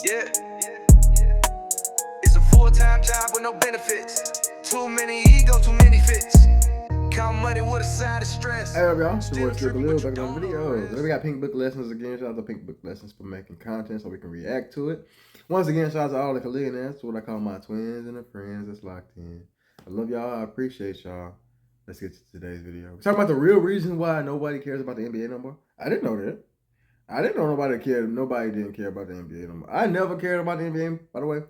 Yeah, it's a full-time job with no benefits. Too many ego, too many fits. Count money with a side of stress. Hey up, y'all, it's your boy Khalil back on the video. Today we got Pink Book Lessons again. Shout out to Pink Book Lessons for making content so we can react to it. Once again, shout out to all the Khalil, what I call my twins and the friends that's locked in. I love y'all. I appreciate y'all. Let's get to today's video. We're talking about the real reason why nobody cares about the NBA no more. I didn't know that. I didn't know nobody cared. Nobody didn't care about the NBA no more. I never cared about the NBA, by the way.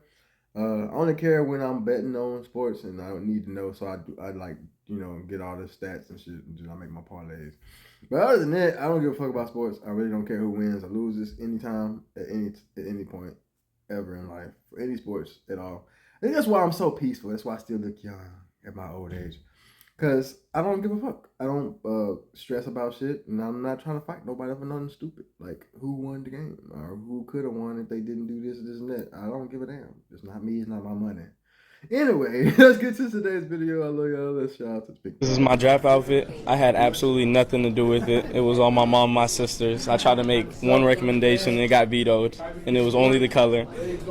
I only care when I'm betting on sports and I don't need to know, so I like, get all the stats and shit and I make my parlays. But other than that, I don't give a fuck about sports. I really don't care who wins or loses anytime at any point ever in life for any sports at all. I think that's why I'm so peaceful. That's why I still look young at my old age. Because I don't give a fuck. I don't stress about shit, and I'm not trying to fight nobody for nothing stupid. Like, who won the game? Or who could have won if they didn't do this, and that. I don't give a damn. It's not me. It's not my money. Anyway, let's get to today's video. I love y'all. Let's shout out to the big. This is my draft outfit. I had absolutely nothing to do with it. It was all my mom, my sisters. I tried to make one recommendation and it got vetoed, and it was only the color.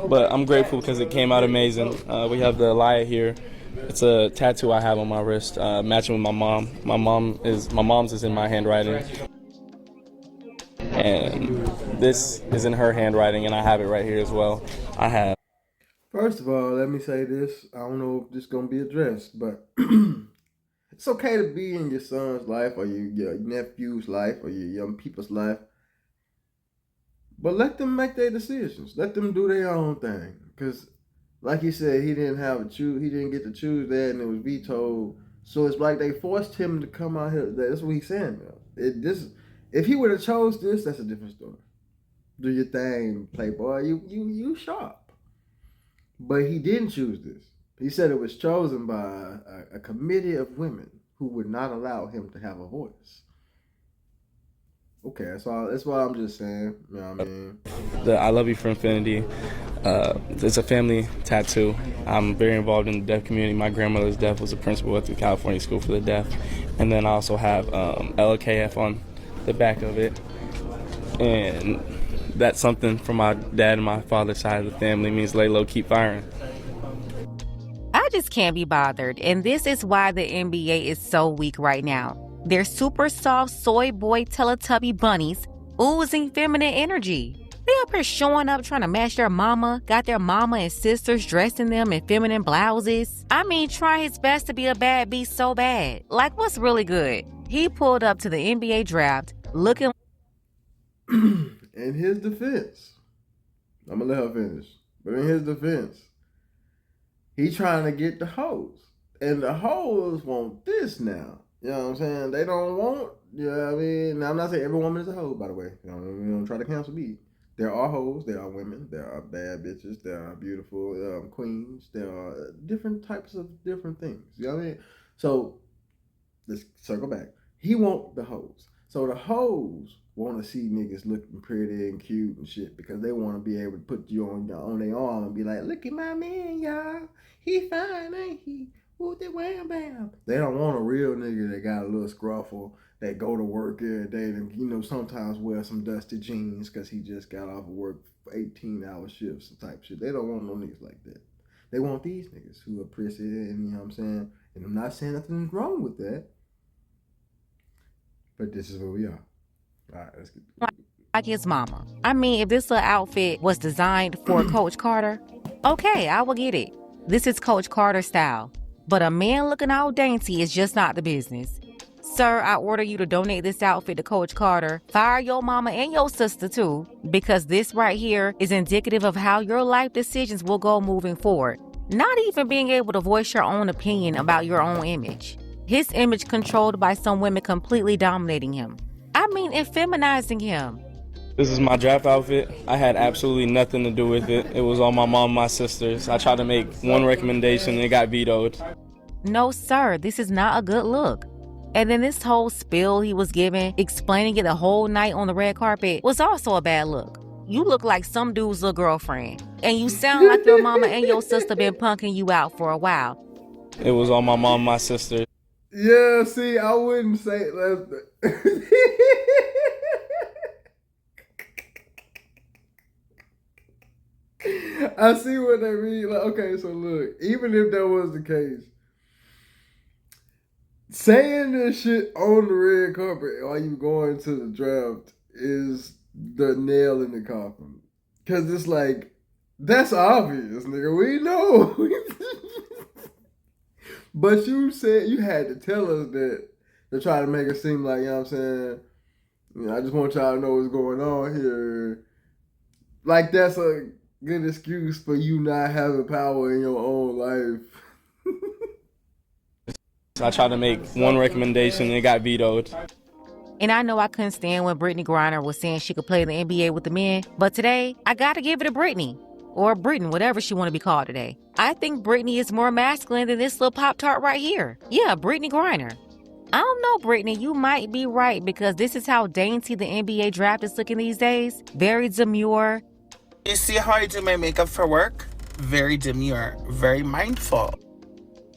But I'm grateful because it came out amazing. We have the Elia here. It's a tattoo I have on my wrist, matching with my mom. My mom's is in my handwriting, and this is in her handwriting, and I have it right here as well. First of all, let me say this. I don't know if this is going to be addressed, but it's okay to be in your son's life or your nephew's life or your young people's life. But let them make their decisions. Let them do their own thing. Because, like he said, he didn't get to choose that and it was vetoed. So it's like they forced him to come out here. That's what he's saying. If he would have chose this, that's a different story. Do your thing, playboy. You sharp. But he didn't choose this. He said it was chosen by a committee of women who would not allow him to have a voice. Okay, that's what I'm just saying. You know what I mean? The I Love You for Infinity. It's a family tattoo. I'm very involved in the deaf community. My grandmother's deaf, was a principal at the California School for the Deaf. And then I also have LKF on the back of it. And that's something from my dad and my father's side of the family. It means lay low, keep firing. I just can't be bothered, and this is why the NBA is so weak right now. They're super soft soy boy Teletubby bunnies oozing feminine energy. They up here showing up trying to match their mama, got their mama and sisters dressing them in feminine blouses. I mean, try his best to be a bad beast so bad. Like, what's really good? He pulled up to the NBA draft looking... In his defense, I'm going to let her finish, but in his defense, he trying to get the hoes. And the hoes want this now. You know what I'm saying? They don't want, you know what I mean? Now, I'm not saying every woman is a hoe, by the way. You know, we don't try to cancel me. There are hoes, there are women, there are bad bitches, there are beautiful queens, there are different types of different things. You know what I mean? So, let's circle back. He want the hoes. So the hoes want to see niggas looking pretty and cute and shit because they want to be able to put you on their arm and be like, look at my man, y'all. He fine, ain't he? Whoop the wham bam. They don't want a real nigga that got a little scruffle, that go to work every day and, sometimes wear some dusty jeans because he just got off of work for 18-hour shifts and type shit. They don't want no niggas like that. They want these niggas who are prissy and, you know what I'm saying? And I'm not saying nothing's wrong with that. But this is where we are. All right, let's get like his mama. I mean, if this little outfit was designed for Coach Carter, okay, I will get it. This is Coach Carter style. But a man looking all dainty is just not the business. Sir, I order you to donate this outfit to Coach Carter. Fire your mama and your sister too, because this right here is indicative of how your life decisions will go moving forward. Not even being able to voice your own opinion about your own image. His image controlled by some women completely dominating him. I mean, effeminizing him. This is my draft outfit. I had absolutely nothing to do with it. It was all my mom, my sisters. I tried to make one recommendation and it got vetoed. No, sir, this is not a good look. And then this whole spiel he was giving, explaining it the whole night on the red carpet, was also a bad look. You look like some dude's little girlfriend. And you sound like your mama and your sister been punking you out for a while. It was all my mom, my sisters. Yeah, see, I wouldn't say that. I see what they mean. Like, okay, so look, even if that was the case, saying this shit on the red carpet while you going to the draft is the nail in the coffin. Cause it's like, that's obvious, nigga. We know. But you said you had to tell us that to try to make it seem like, you know what I'm saying? You know, I just want y'all to know what's going on here. Like, that's a good excuse for you not having power in your own life. I tried to make one recommendation and it got vetoed. And I know I couldn't stand when Brittany Griner was saying she could play in the NBA with the men, but today I gotta give it to Brittany. Or Britton, whatever she want to be called today. I think Brittany is more masculine than this little Pop-Tart right here. Yeah, Brittany Griner. I don't know, Brittany, you might be right because this is how dainty the NBA draft is looking these days. Very demure. You see how I do my makeup for work? Very demure, very mindful.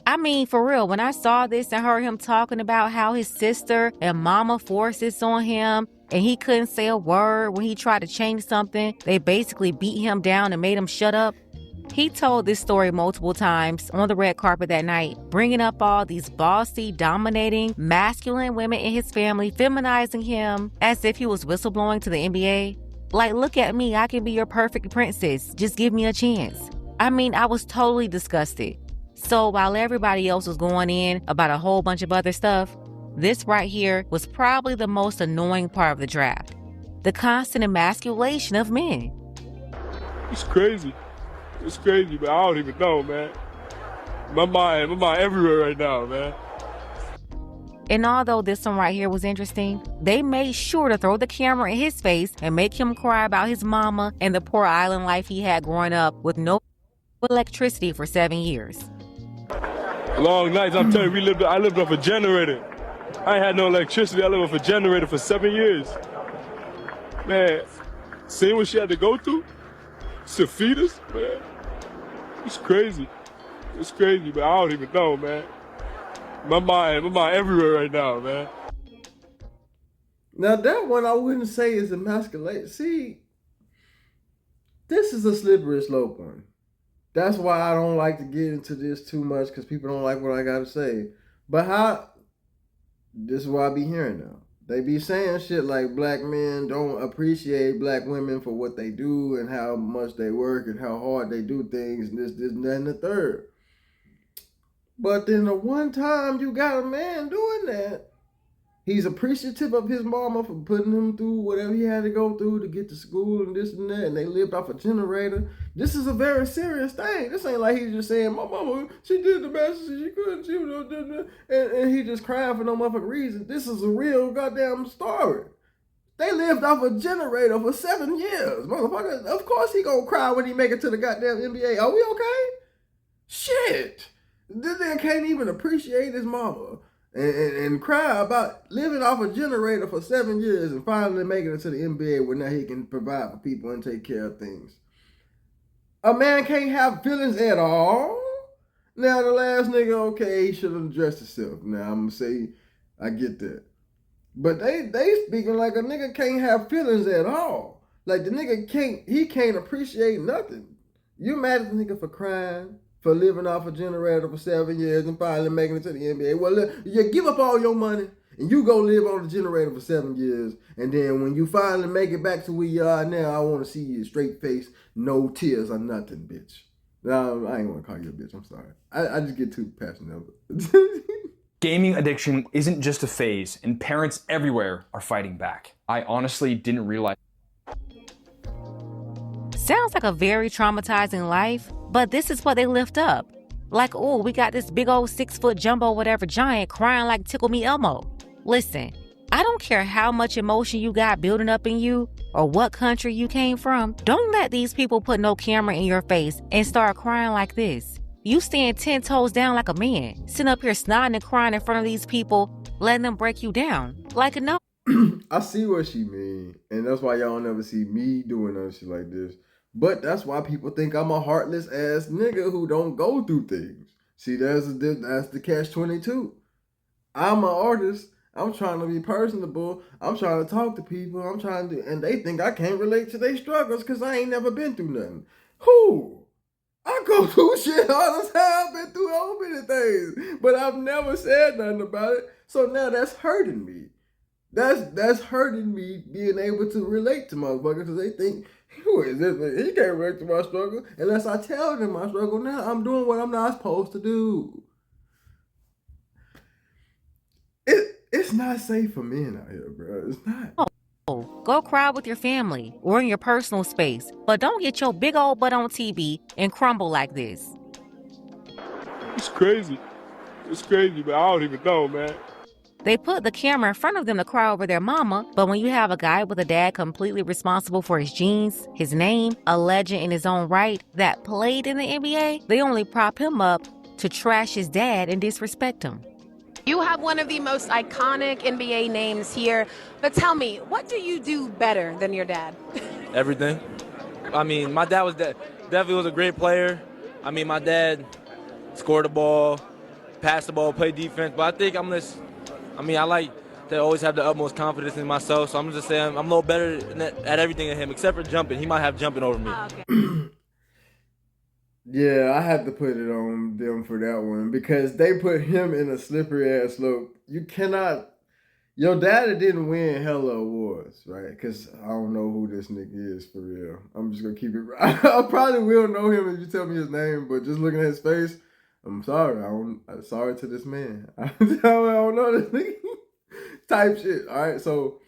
I mean, for real, when I saw this and heard him talking about how his sister and mama forced this on him and he couldn't say a word when he tried to change something, they basically beat him down and made him shut up. He told this story multiple times on the red carpet that night, bringing up all these bossy, dominating, masculine women in his family, feminizing him as if he was whistleblowing to the NBA. Like, look at me, I can be your perfect princess. Just give me a chance. I mean, I was totally disgusted. So while everybody else was going in about a whole bunch of other stuff, this right here was probably the most annoying part of the draft. The constant emasculation of men. It's crazy. It's crazy, but I don't even know, man. My mind everywhere right now, man. And although this one right here was interesting, they made sure to throw the camera in his face and make him cry about his mama and the poor island life he had growing up with no electricity for 7 years. Long nights, I'm telling you, I lived off a generator. I ain't had no electricity. I lived off a generator for 7 years. Man, seeing what she had to go through to feed us, man, it's crazy. It's crazy, but I don't even know, man. My mind everywhere right now, man. Now that one I wouldn't say is emasculate. See, this is a slippery slope one. That's why I don't like to get into this too much because people don't like what I gotta say. But this is what I be hearing now. They be saying shit like black men don't appreciate black women for what they do and how much they work and how hard they do things and this, and that, and the third. But then the one time you got a man doing that, he's appreciative of his mama for putting him through whatever he had to go through to get to school and this and that, and they lived off a generator. This is a very serious thing. This ain't like he's just saying, my mama, she did the best she could, she was, and he just cried for no motherfucking reason. This is a real goddamn story. They lived off a generator for 7 years. Motherfucker, of course he gonna cry when he make it to the goddamn NBA. Are we okay? Shit. This nigga can't even appreciate his mama. And cry about living off a generator for 7 years and finally making it to the NBA where now he can provide for people and take care of things. A man can't have feelings at all. Now the last nigga, okay, he should have addressed himself. Now I'm gonna say I get that. But they speaking like a nigga can't have feelings at all. Like the nigga can't appreciate nothing. You mad at the nigga for crying? For living off a generator for 7 years and finally making it to the NBA. Well, look, you give up all your money and you go live on the generator for 7 years. And then when you finally make it back to where you are now, I want to see you straight face, no tears or nothing, bitch. No, I ain't want to call you a bitch. I'm sorry. I just get too passionate. Gaming addiction isn't just a phase, and parents everywhere are fighting back. I honestly didn't realize. Sounds like a very traumatizing life, but this is what they lift up. Like, oh, we got this big old 6-foot jumbo whatever giant crying like Tickle Me Elmo. Listen, I don't care how much emotion you got building up in you or what country you came from. Don't let these people put no camera in your face and start crying like this. You stand 10 toes down like a man, sitting up here snotting and crying in front of these people, letting them break you down. Like, no. I see what she mean, and that's why y'all never see me doing no shit like this. But that's why people think I'm a heartless ass nigga who don't go through things. See, that's the catch-22. I'm an artist. I'm trying to be personable. I'm trying to talk to people. And they think I can't relate to their struggles because I ain't never been through nothing. Who? I go through shit all the time. I've been through so many things, but I've never said nothing about it. So now that's hurting me. That's hurting me being able to relate to motherfuckers because they think, who is this? He can't relate to my struggle unless I tell them my struggle. Now I'm doing what I'm not supposed to do. It's not safe for men out here, bro. It's not. Go cry with your family or in your personal space, but don't get your big old butt on TV and crumble like this. It's crazy. It's crazy, but I don't even know, man. They put the camera in front of them to cry over their mama, but when you have a guy with a dad completely responsible for his genes, his name, a legend in his own right, that played in the NBA, they only prop him up to trash his dad and disrespect him. You have one of the most iconic NBA names here, but tell me, what do you do better than your dad? Everything. I mean, my dad was definitely was a great player. I mean, my dad scored the ball, passed the ball, played defense, but I think I like to always have the utmost confidence in myself, so I'm just saying I'm a little better at everything than him, except for jumping. He might have jumping over me. Okay. Yeah, I had to put it on them for that one because they put him in a slippery ass slope. You cannot. Your daddy didn't win hella awards, right? Because I don't know who this nigga is for real. I'm just gonna keep it. I probably will know him if you tell me his name, but just looking at his face, I'm sorry. I'm sorry to this man. I don't know this nigga. Type shit. All right, so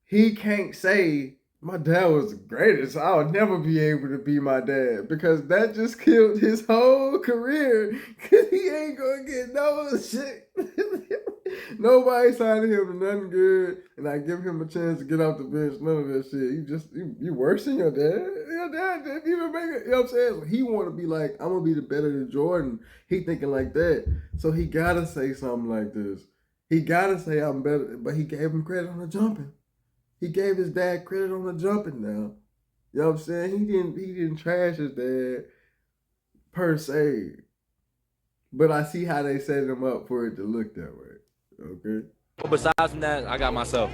he can't say my dad was the greatest. I'll never be able to be my dad because that just killed his whole career. Cause he ain't gonna get no shit. Nobody signed him to nothing good, and I give him a chance to get off the bench. None of that shit. You worse than your dad. Your dad didn't even make it. You know what I'm saying? So he want to be like, I'm gonna be the better than Jordan. He thinking like that, so he gotta say something like this. He gotta say I'm better, but he gave him credit on the jumping. He gave his dad credit on the jumping now. You know what I'm saying? He didn't trash his dad per se. But I see how they set him up for it to look that way. Okay? But besides from that, I got myself.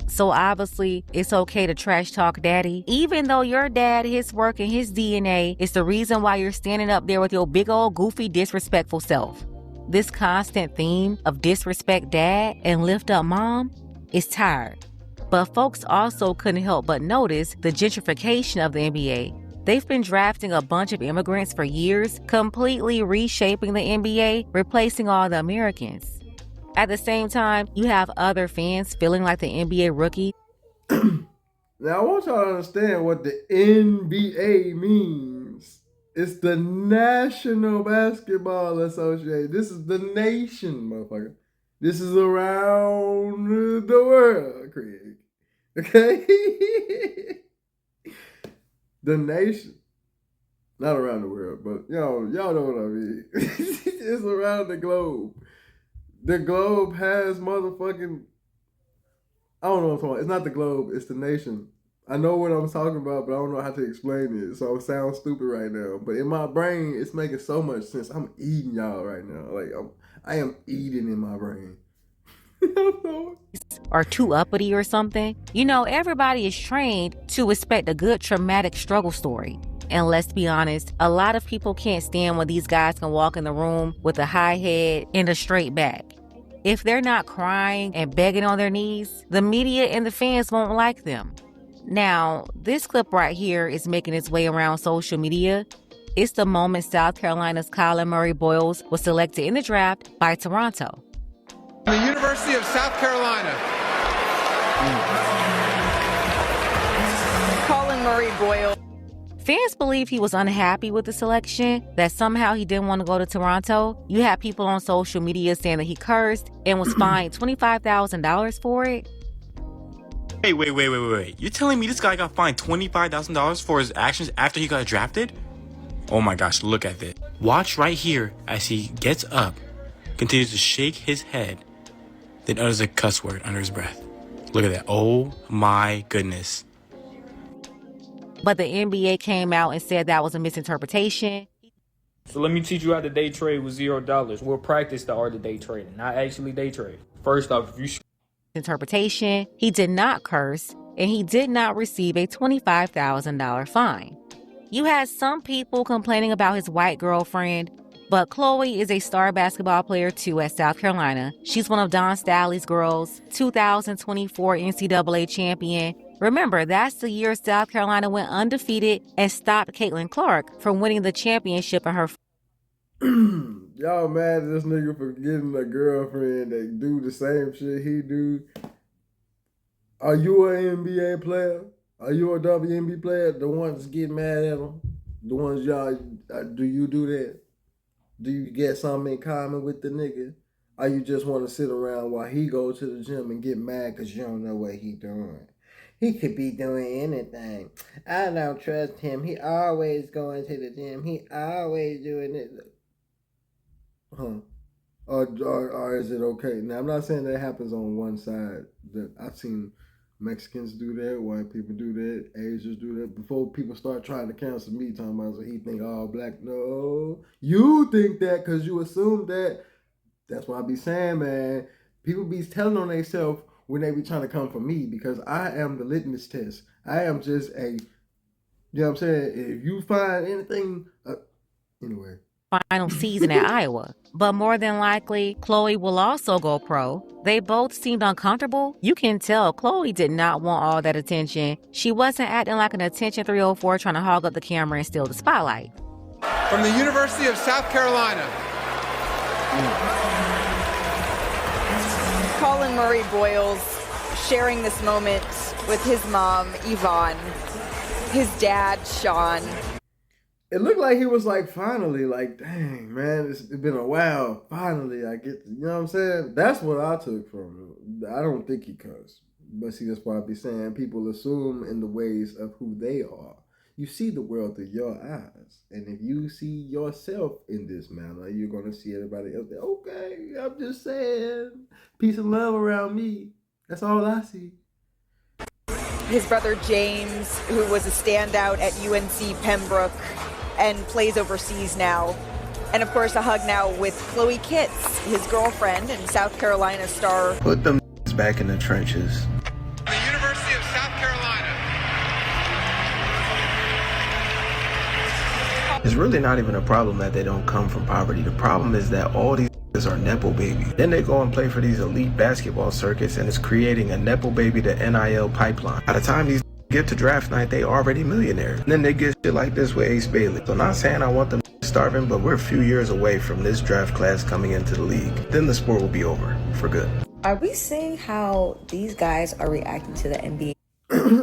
So obviously, it's okay to trash talk daddy, even though your dad, his work, and his DNA is the reason why you're standing up there with your big old goofy disrespectful self. This constant theme of disrespect dad and lift up mom is tired. But folks also couldn't help but notice the gentrification of the NBA. They've been drafting a bunch of immigrants for years, completely reshaping the NBA, replacing all the Americans. At the same time, you have other fans feeling like the NBA rookie. Now, I want y'all to understand what the NBA means. It's the National Basketball Association. This is the nation, motherfucker. This is around the world, Craig. Okay? The nation. Not around the world, but y'all know what I mean. It's around the globe. The globe has motherfucking... I don't know what I'm talking about. It's not the globe, it's the nation. I know what I'm talking about, but I don't know how to explain it. So I sound stupid right now. But in my brain, it's making so much sense. I'm eating y'all right now. Like, I am eating in my brain. Or too uppity or something. You know, everybody is trained to expect a good traumatic struggle story. And let's be honest, a lot of people can't stand when these guys can walk in the room with a high head and a straight back. If they're not crying and begging on their knees, the media and the fans won't like them. Now, this clip right here is making its way around social media. It's the moment South Carolina's Khalil Murray Boyles was selected in the draft by Toronto. The University of South Carolina. Khalil Murray Boyles. Fans believe he was unhappy with the selection, that somehow he didn't want to go to Toronto. You have people on social media saying that he cursed and was fined $25,000 for it. Wait. You're telling me this guy got fined $25,000 for his actions after he got drafted? Oh my gosh, look at this. Watch right here as he gets up, continues to shake his head, then utters a cuss word under his breath. Look at that. Oh my goodness. But the NBA came out and said that was a misinterpretation. So let me teach you how to day trade with $0. We'll practice the art of day trading, not actually day trade. First off, if you interpretation, he did not curse, and he did not receive a $25,000 fine. You had some people complaining about his white girlfriend, but Chloe is a star basketball player too at South Carolina. She's one of Don Staley's girls, 2024 NCAA champion. Remember, that's the year South Carolina went undefeated and stopped Caitlin Clark from winning the championship in her. Y'all mad at this nigga for getting a girlfriend that do the same shit he do? Are you an NBA player? Are you a WNBA player? The ones get mad at him? The ones y'all, do you do that? Do you get something in common with the nigga? Or you just want to sit around while he go to the gym and get mad because you don't know what he doing? He could be doing anything. I don't trust him. He always going to the gym. He always doing it. Huh? Or is it okay? Now, I'm not saying that happens on one side. That I've seen Mexicans do that, white people do that, Asians do that. Before people start trying to cancel me, talking about so he think all black. No, you think that because you assume that. That's what I be saying, man. People be telling on themselves when they be trying to come for me because I am the litmus test. I am just a, you know what I'm saying? If you find anything, anyway. Final season at Iowa. But more than likely, Chloe will also go pro. They both seemed uncomfortable. You can tell Chloe did not want all that attention. She wasn't acting like an attention 304 trying to hog up the camera and steal the spotlight. From the University of South Carolina. Colin Murray Boyles sharing this moment with his mom, Yvonne, his dad, Sean. It looked like he was like, finally, like, dang, man, it's been a while. Finally, I get, you know what I'm saying? That's what I took from it. I don't think he cussed. But see, that's why I be saying people assume in the ways of who they are. You see the world through your eyes. And if you see yourself in this manner, you're going to see everybody else. Okay, I'm just saying, peace and love around me. That's all I see. His brother James, who was a standout at UNC Pembroke and plays overseas now. And of course, a hug now with Chloe Kitts, his girlfriend and South Carolina star. Put them back in the trenches. The University of South Carolina. It's really not even a problem that they don't come from poverty. The problem is that all these are Nepo babies. Then they go and play for these elite basketball circuits and it's creating a Nepo baby to NIL pipeline. By the time these get to draft night, they already millionaires. And then they get shit like this with Ace Bailey. So not saying I want them starving, but we're a few years away from this draft class coming into the league. Then the sport will be over for good. Are we seeing how these guys are reacting to the NBA?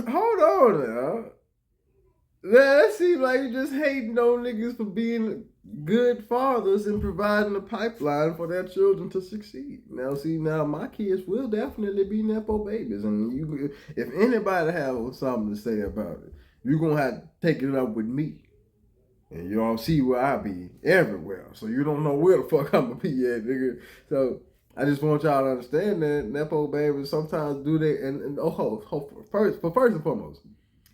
Hold on now. That seems like you just hating on niggas for being good fathers and providing a pipeline for their children to succeed. Now, see, now my kids will definitely be Nepo babies. And you, if anybody have something to say about it, you're going to have to take it up with me. And you all see where I be everywhere. So you don't know where the fuck I'm going to be at, nigga. So I just want y'all to understand that Nepo babies sometimes do that. And first and foremost,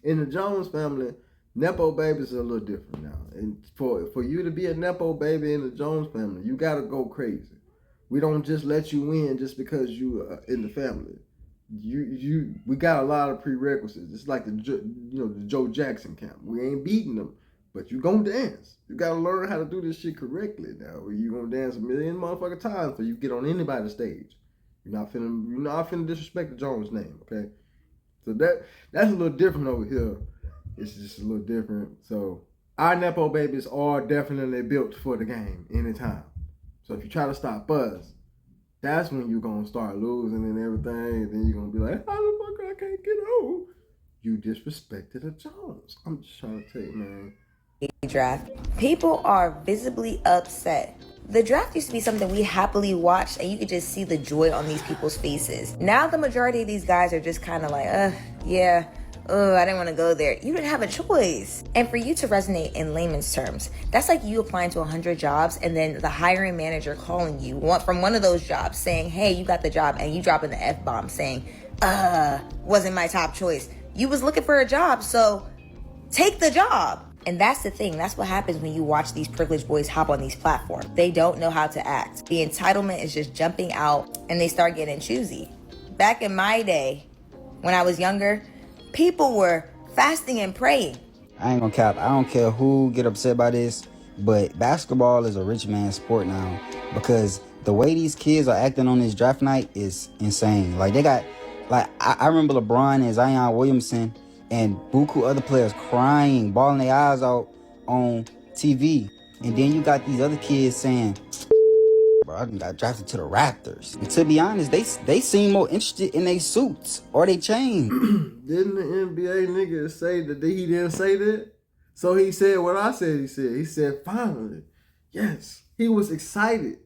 in the Jones family, Nepo babies are a little different now. And for you to be a Nepo baby in the Jones family, you got to go crazy. We don't just let you in just because you are in the family. We got a lot of prerequisites. It's like the Joe Jackson camp. We ain't beating them, but you gonna dance. You got to learn how to do this shit correctly now. You gonna dance a million motherfucking times before you get on anybody's stage. You're not finna disrespect the Jones name, okay? So that's a little different over here. It's just a little different. So our Nepo babies are definitely built for the game anytime. So if you try to stop us, that's when you're going to start losing and everything. And then you're going to be like, how the fuck I can't get on? You disrespected the Jones. I'm just trying to tell you, man. Draft. People are visibly upset. The draft used to be something we happily watched and you could just see the joy on these people's faces. Now the majority of these guys are just kind of like, yeah. I didn't want to go there. You didn't have a choice. And for you to resonate in layman's terms, that's like you applying to 100 jobs and then the hiring manager calling you from one of those jobs saying, hey, you got the job, and you dropping the F-bomb saying, wasn't my top choice. You was looking for a job, so take the job. And that's the thing. That's what happens when you watch these privileged boys hop on these platforms. They don't know how to act. The entitlement is just jumping out and they start getting choosy. Back in my day, when I was younger, people were fasting and praying. I ain't gonna cap. I don't care who get upset by this, but basketball is a rich man's sport now because the way these kids are acting on this draft night is insane. Like they got, like I remember LeBron and Zion Williamson and buku other players crying, bawling their eyes out on TV, and then you got these other kids saying, "Bro, I got drafted to the Raptors." And to be honest, they seem more interested in their suits or their chains. Didn't the NBA nigga say that he didn't say that? So he said what I said he said. He said, finally. Yes. He was excited.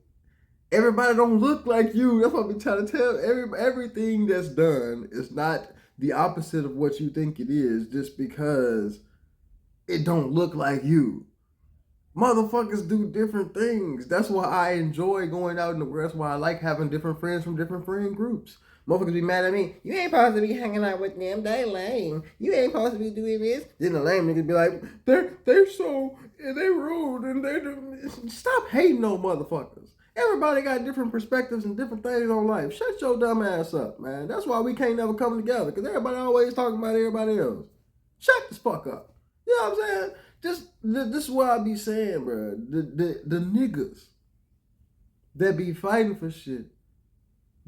Everybody don't look like you. That's what I be trying to tell. Everything that's done is not the opposite of what you think it is just because it don't look like you. Motherfuckers do different things. That's why I enjoy going out in the world. That's why I like having different friends from different friend groups. Motherfuckers be mad at me. You ain't supposed to be hanging out with them. They lame. You ain't supposed to be doing this. Then the lame niggas be like, they're so, they rude and they stop hating on motherfuckers. Everybody got different perspectives and different things on life. Shut your dumb ass up, man. That's why we can't never come together, because everybody always talking about everybody else. Shut the fuck up. You know what I'm saying? This is what I be saying, bro. The niggas that be fighting for shit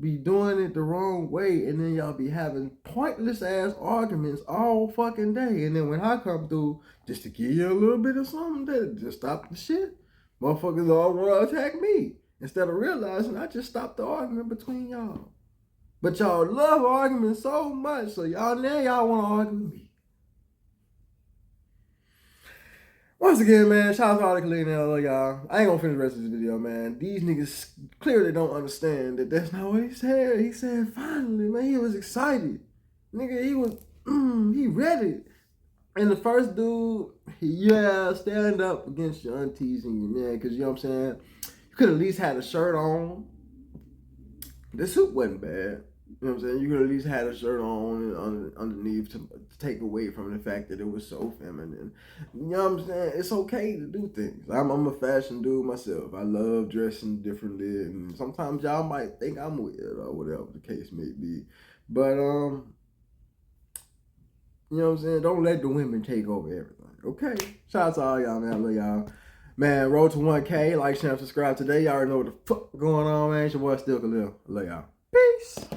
be doing it the wrong way, and then y'all be having pointless ass arguments all fucking day. And then when I come through, just to give you a little bit of something to just stop the shit, motherfuckers all want to attack me. Instead of realizing I just stopped the argument between y'all. But y'all love arguing so much, so y'all want to argue with me. Once again, man, shout out to all the Khalil and I love y'all. I ain't gonna finish the rest of this video, man. These niggas clearly don't understand that that's not what he said. He said, finally, man, he was excited. Nigga, he ready. And the first dude, stand up against your aunties and your man, because you know what I'm saying? You could at least had a shirt on. The suit wasn't bad. You know what I'm saying? You could at least had a shirt on underneath to take away from the fact that it was so feminine. You know what I'm saying? It's okay to do things. I'm a fashion dude myself. I love dressing differently, and sometimes y'all might think I'm weird or whatever the case may be. But you know what I'm saying? Don't let the women take over everything. Okay? Shout out to all y'all, man. I love y'all. Man, road to 1K. Like, share, and subscribe today. Y'all already know what the fuck going on, man. It's your boy Still Khalil. I love y'all. Peace.